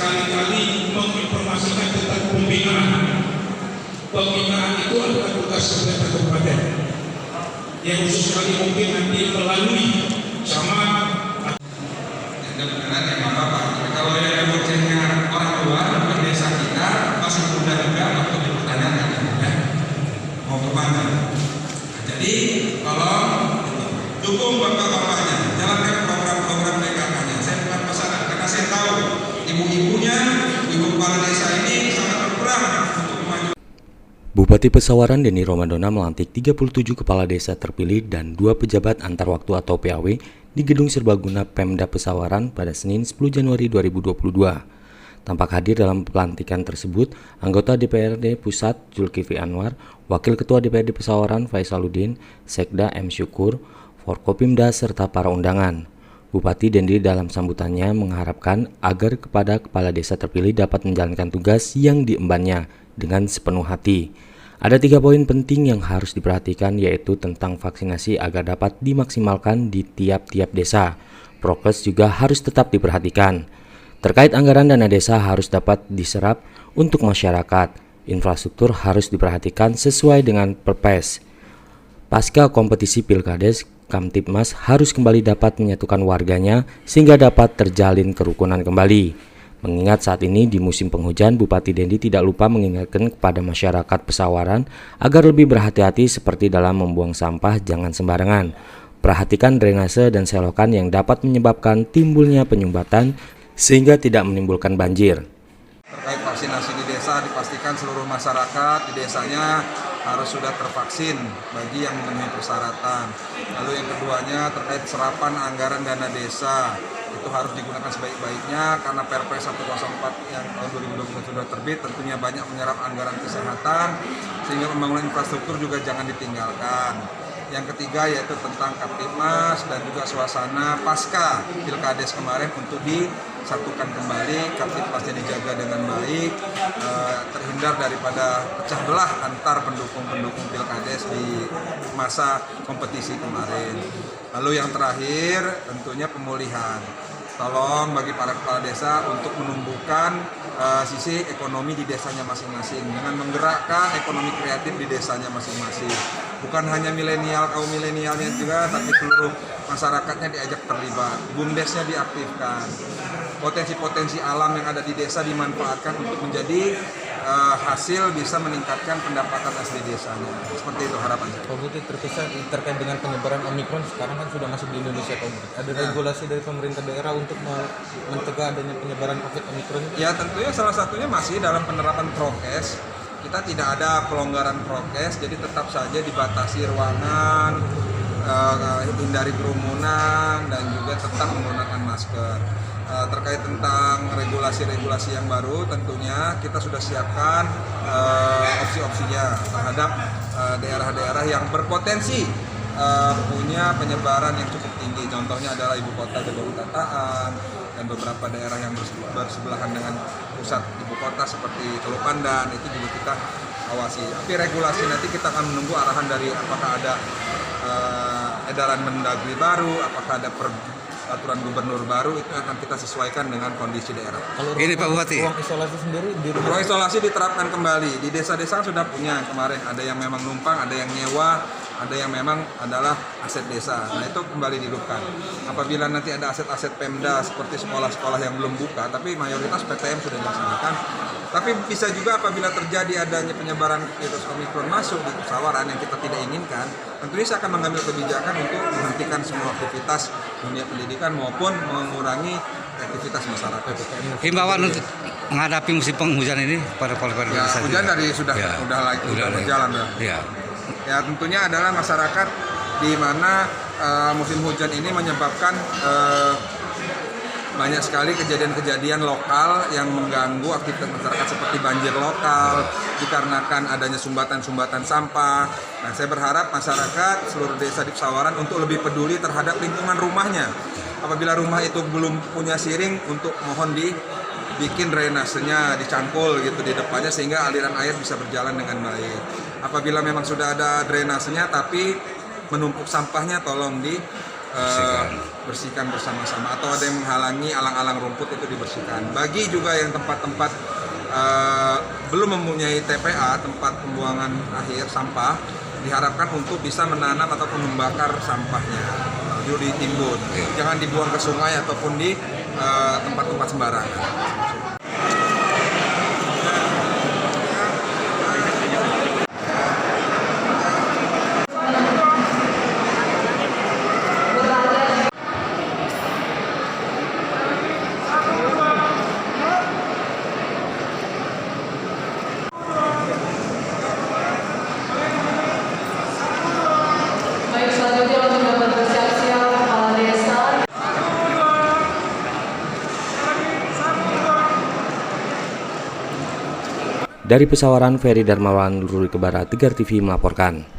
berkali-kali menginformasikan tentang pembinaan. Pembinaan itu adalah tugas pemerintah kabupaten yang khusus kali mungkin nanti melalui camat. Benar ya Bapak. Kalau yang bocornya orang luar di desa kita masih muda juga untuk dipertanyakan ya. Mau kemana? Jadi tolong dukung bapak-bapaknya, jalankan program-program PKK-nya. Saya bukan pesanan karena saya tahu ibu-ibunya, ibu kepala desa ini sangat berperang untuk maju. Bupati Pesawaran Denny Romadona melantik 37 kepala desa terpilih dan 2 pejabat antar waktu atau PAW di Gedung Serbaguna Pemda Pesawaran pada Senin 10 Januari 2022. Tampak hadir dalam pelantikan tersebut anggota DPRD Pusat Zulkifli Anwar, Wakil Ketua DPRD Pesawaran Faisaluddin, Sekda M. Syukur, Forkopimda serta para undangan. Bupati Denny dalam sambutannya mengharapkan agar kepada kepala desa terpilih dapat menjalankan tugas yang diembannya dengan sepenuh hati. Ada 3 poin penting yang harus diperhatikan, yaitu tentang vaksinasi agar dapat dimaksimalkan di tiap-tiap desa. Prokes juga harus tetap diperhatikan. Terkait anggaran dana desa harus dapat diserap untuk masyarakat. Infrastruktur harus diperhatikan sesuai dengan Perpres. Pasca kompetisi Pilkades, Kamtibmas harus kembali dapat menyatukan warganya sehingga dapat terjalin kerukunan kembali. Mengingat saat ini di musim penghujan, Bupati Denny tidak lupa mengingatkan kepada masyarakat Pesawaran agar lebih berhati-hati seperti dalam membuang sampah jangan sembarangan. Perhatikan drainase dan selokan yang dapat menyebabkan timbulnya penyumbatan sehingga tidak menimbulkan banjir. Terkait vaksinasi di desa, dipastikan seluruh masyarakat di desanya harus sudah tervaksin bagi yang memenuhi persyaratan. Lalu yang keduanya terkait serapan anggaran dana desa, itu harus digunakan sebaik-baiknya karena Perpres 104 yang tahun 2020 sudah terbit, tentunya banyak menyerap anggaran kesehatan sehingga pembangunan infrastruktur juga jangan ditinggalkan. Yang ketiga yaitu tentang Kamtibmas dan juga suasana pasca Pilkades kemarin untuk disatukan kembali, Kamtibmasnya dijaga dengan baik, terhindar daripada pecah belah antar pendukung-pendukung Pilkades di masa kompetisi kemarin. Lalu yang terakhir tentunya pemulihan. Tolong bagi para kepala desa untuk menumbuhkan sisi ekonomi di desanya masing-masing dengan menggerakkan ekonomi kreatif di desanya masing-masing. Bukan hanya milenial, kaum milenialnya juga, tapi seluruh masyarakatnya diajak terlibat. BUMDesnya diaktifkan. Potensi-potensi alam yang ada di desa dimanfaatkan untuk menjadi hasil bisa meningkatkan pendapatan asli desanya. Seperti itu harapan saya. Pak Bupati, terkait dengan penyebaran Omikron sekarang kan sudah masuk di Indonesia, Pak Bupati. Ada regulasi dari pemerintah daerah untuk mencegah adanya penyebaran COVID Omikron? Ya tentunya salah satunya masih dalam penerapan prokes. Kita tidak ada pelonggaran prokes, jadi tetap saja dibatasi ruangan, hindari kerumunan, dan juga tetap menggunakan masker. Terkait tentang regulasi-regulasi yang baru, tentunya kita sudah siapkan opsi-opsinya terhadap daerah-daerah yang berpotensi punya penyebaran yang cukup tinggi. Contohnya adalah ibu kota Gedong Tataan dan beberapa daerah yang bersebelahan dengan pusat ibu kota seperti Teluk Pandan, itu juga kita awasi. Tapi regulasi nanti kita akan menunggu arahan dari apakah ada edaran Mendagri baru, apakah ada peraturan gubernur baru, itu akan kita sesuaikan dengan kondisi daerah. Kalau ini Pak Bupati, ruang isolasi sendiri di rumah. Ruang isolasi diterapkan kembali. Di desa-desa sudah punya kemarin, ada yang memang numpang, ada yang nyewa, ada yang memang adalah aset desa. Nah itu kembali dihidupkan. Apabila nanti ada aset-aset Pemda seperti sekolah-sekolah yang belum buka, tapi mayoritas PTM sudah dilaksanakan. Tapi bisa juga apabila terjadi adanya penyebaran virus Omikron masuk di Pesawaran yang kita tidak inginkan, tentunya saya akan mengambil kebijakan untuk menghentikan semua aktivitas dunia pendidikan maupun mengurangi aktivitas masyarakat. himbauan untuk menghadapi musim penghujan ini pada desa. Hujan dari sudah berjalan. Ya. Ya tentunya adalah masyarakat di mana musim hujan ini menyebabkan banyak sekali kejadian-kejadian lokal yang mengganggu aktivitas masyarakat seperti banjir lokal dikarenakan adanya sumbatan-sumbatan sampah. Nah, saya berharap masyarakat seluruh desa di Pesawaran untuk lebih peduli terhadap lingkungan rumahnya. Apabila rumah itu belum punya siring, untuk mohon dibikin drainasenya, dicangkul gitu di depannya sehingga aliran air bisa berjalan dengan baik. Apabila memang sudah ada drainasenya tapi menumpuk sampahnya, tolong bersihkan bersama-sama, atau ada yang menghalangi alang-alang rumput itu dibersihkan. Bagi juga yang tempat-tempat belum mempunyai TPA, tempat pembuangan akhir sampah, diharapkan untuk bisa menanam ataupun membakar sampahnya, itu ditimbun, jangan dibuang ke sungai ataupun di tempat-tempat sembarangan. Baik, selanjutnya untuk dapat bersiap-siap kepala desa. Dari Pesawaran, Ferry Darmawan, Lurui Kebara, Tegar TV melaporkan.